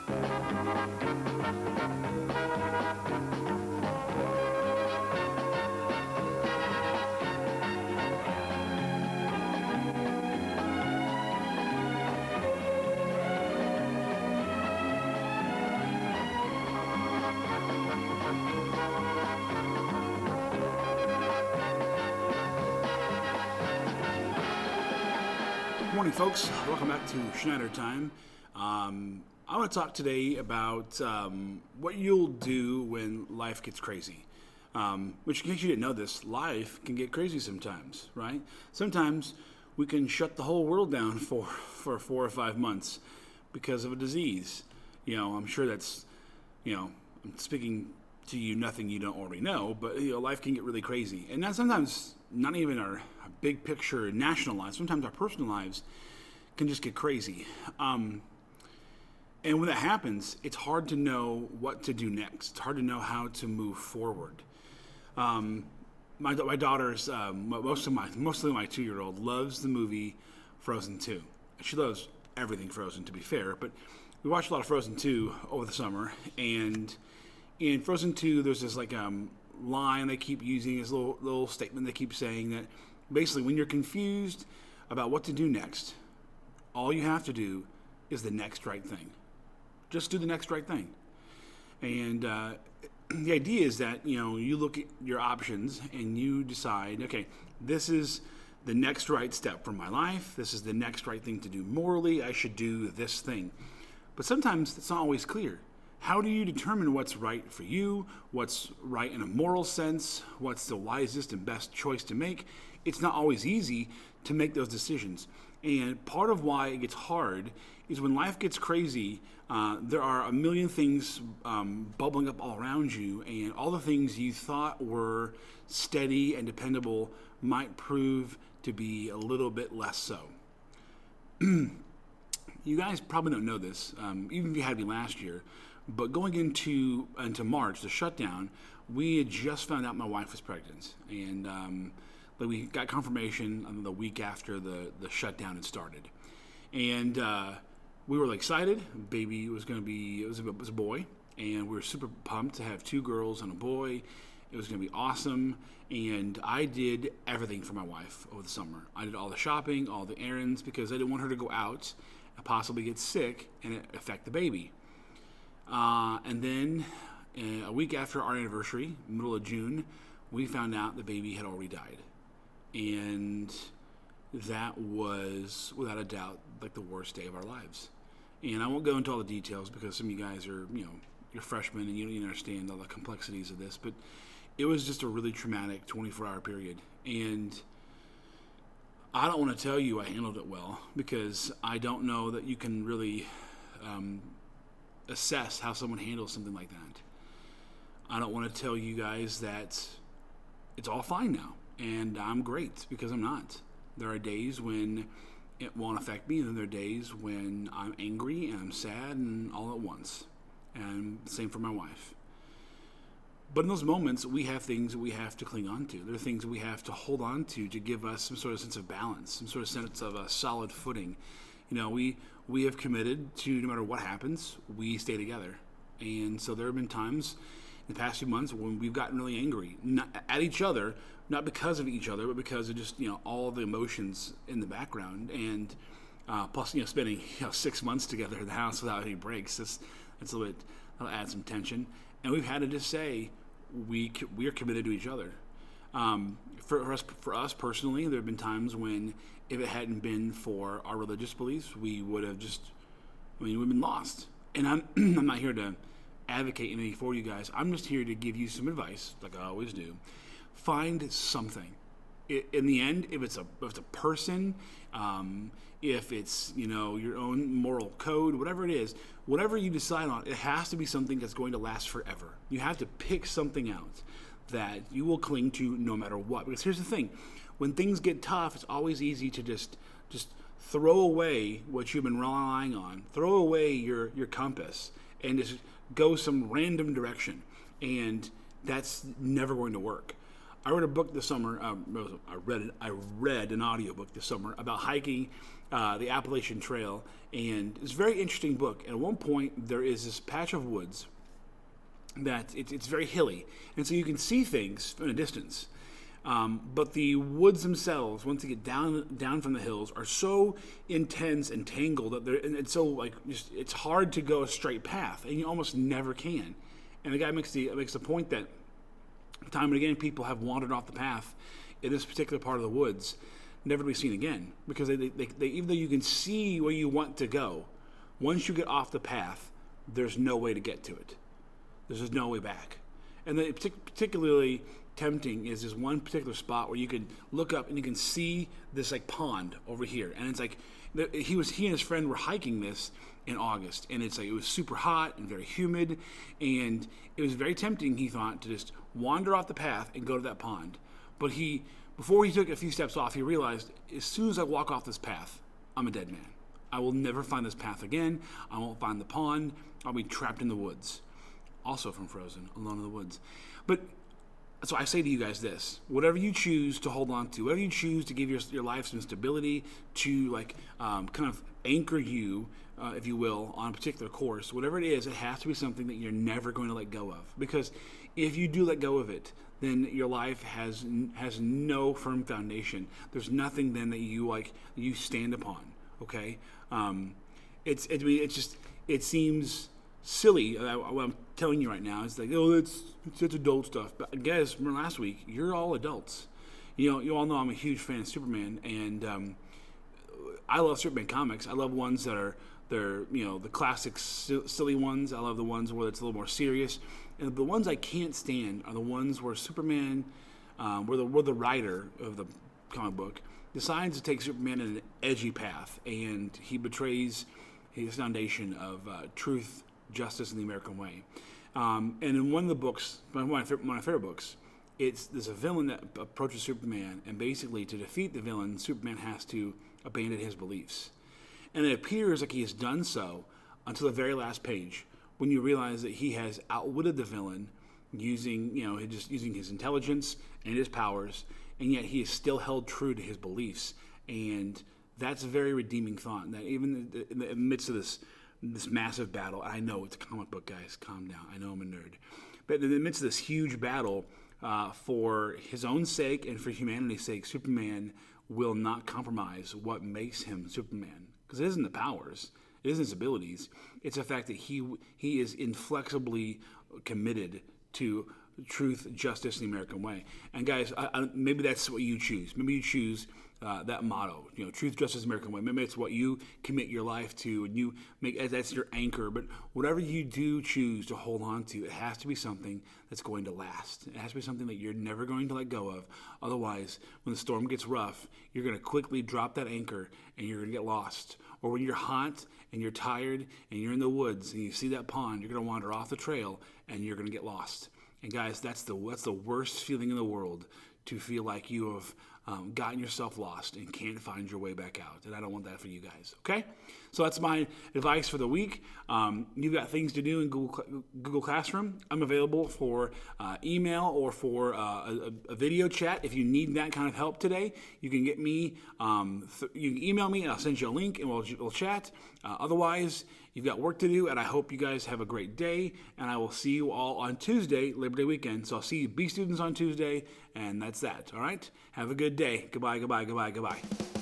Good morning, folks. Welcome back to Schneider Time. I want to talk today about what you'll do when life gets crazy. Which, in case you didn't know this, life can get crazy sometimes, right? Sometimes we can shut the whole world down for 4 or 5 months because of a disease. I'm sure that's, I'm speaking to you nothing you don't already know, but life can get really crazy. And now sometimes not even our big picture national lives, sometimes our personal lives can just get crazy. And when that happens, it's hard to know what to do next. It's hard to know how to move forward. My daughter's, mostly my 2-year-old, loves the movie Frozen 2. She loves everything Frozen, to be fair, but we watched a lot of Frozen 2 over the summer, and in Frozen 2, there's this line they keep using, this little statement they keep saying that basically when you're confused about what to do next, all you have to do is the next right thing. Just do the next right thing. And the idea is that, you look at your options and you decide, okay, this is the next right step for my life. This is the next right thing to do morally. I should do this thing. But sometimes it's not always clear. How do you determine what's right for you, what's right in a moral sense, what's the wisest and best choice to make? It's not always easy to make those decisions. And part of why it gets hard is when life gets crazy, there are a million things bubbling up all around you, and all the things you thought were steady and dependable might prove to be a little bit less so. You guys probably don't know this, even if you had me last year, but going into March, the shutdown, we had just found out my wife was pregnant, and we got confirmation the week after the shutdown had started, and we were excited. Baby was going to be it was a boy, and we were super pumped to have 2 girls and a boy. It was going to be awesome, and I did everything for my wife over the summer. I did all the shopping, all the errands, because I didn't want her to go out and possibly get sick and it affect the baby. And then a week after our anniversary, middle of June, we found out the baby had already died. And that was, without a doubt, the worst day of our lives. And I won't go into all the details because some of you guys are, you're freshmen and you don't even understand all the complexities of this. But it was just a really traumatic 24-hour period. And I don't want to tell you I handled it well because I don't know that you can really assess how someone handles something like that. I don't want to tell you guys that it's all fine now and I'm great, because I'm not. There are days when it won't affect me, and there are days when I'm angry and I'm sad and all at once. And same for my wife. But in those moments, we have things that we have to cling on to. There are things that we have to hold on to give us some sort of sense of balance, some sort of sense of a solid footing. We have committed to, no matter what happens, we stay together. And so there have been times in the past few months when we've gotten really angry, not at each other, not because of each other, but because of just, all the emotions in the background. And plus, spending 6 months together in the house without any breaks, that's a little bit, that'll add some tension. And we've had to just say we are committed to each other. For us personally, there have been times when, if it hadn't been for our religious beliefs, we would have we've been lost. And I'm not here to advocate anything for you guys. I'm just here to give you some advice, like I always do. Find something. In the end, if it's a person, if it's your own moral code, whatever it is, whatever you decide on, it has to be something that's going to last forever. You have to pick something out that you will cling to no matter what. Because here's the thing: when things get tough, it's always easy to just throw away what you've been relying on, throw away your compass, and just go some random direction. And that's never going to work. I read a book this summer. I read an audiobook this summer about hiking the Appalachian Trail, and it's a very interesting book. And at one point, there is this patch of woods that it's very hilly, and so you can see things from a distance. But the woods themselves, once you get down from the hills, are so intense and tangled that it's so it's hard to go a straight path, and you almost never can. And the guy makes the point that time and again people have wandered off the path in this particular part of the woods, never to be seen again, because they even though you can see where you want to go, once you get off the path, there's no way to get to it. There's just no way back. And particularly tempting is this one particular spot where you can look up and you can see this pond over here, and it's he and his friend were hiking this in August, and it was super hot and very humid, and it was very tempting, he thought, to just wander off the path and go to that pond. But before he took a few steps off, he realized, as soon as I walk off this path, I'm a dead man. I will never find this path again. I won't find the pond. I'll be trapped in the woods. Also from Frozen, Alone in the Woods. But so I say to you guys this: whatever you choose to hold on to, whatever you choose to give your life some stability, to kind of anchor you, if you will, on a particular course, whatever it is, it has to be something that you're never going to let go of. Because if you do let go of it, then your life has no firm foundation. There's nothing then that you stand upon. Okay, it seems silly. What I'm telling you right now is it's adult stuff. But guys, remember last week, you're all adults. You all know I'm a huge fan of Superman, and I love Superman comics. I love ones that are the classic silly ones. I love the ones where it's a little more serious. And the ones I can't stand are the ones where Superman, where the writer of the comic book decides to take Superman in an edgy path, and he betrays his foundation of truth, justice, and the American way. And in one of the books, one of my favorite books, there's a villain that approaches Superman, and basically to defeat the villain, Superman has to abandon his beliefs. And it appears like he has done so until the very last page, when you realize that he has outwitted the villain using his intelligence and his powers, and yet he is still held true to his beliefs. And that's a very redeeming thought, that even in the midst of this massive battle, I know it's a comic book, guys, calm down, I know I'm a nerd, but in the midst of this huge battle, for his own sake and for humanity's sake, Superman will not compromise what makes him Superman. Because it isn't the powers, it isn't his abilities, it's the fact that he is inflexibly committed to truth, justice, and the American way. And guys, maybe that's what you choose. Maybe you choose that motto, truth, justice, American way. Maybe it's what you commit your life to, and you make that's your anchor. But whatever you do choose to hold on to, it has to be something that's going to last. It has to be something that you're never going to let go of. Otherwise, when the storm gets rough, you're going to quickly drop that anchor and you're going to get lost. Or when you're hot and you're tired and you're in the woods and you see that pond, you're going to wander off the trail and you're going to get lost. And guys, that's the worst feeling in the world, to feel like you have gotten yourself lost and can't find your way back out. And I don't want that for you guys, okay? So that's my advice for the week. You've got things to do in Google Classroom. I'm available for email or for a video chat. If you need that kind of help today, you can get me, you can email me and I'll send you a link and we'll chat. Otherwise, you've got work to do, and I hope you guys have a great day, and I will see you all on Tuesday, Labor Day weekend. So I'll see you B students on Tuesday, and that's that, all right? Have a good day. Goodbye, goodbye, goodbye, goodbye.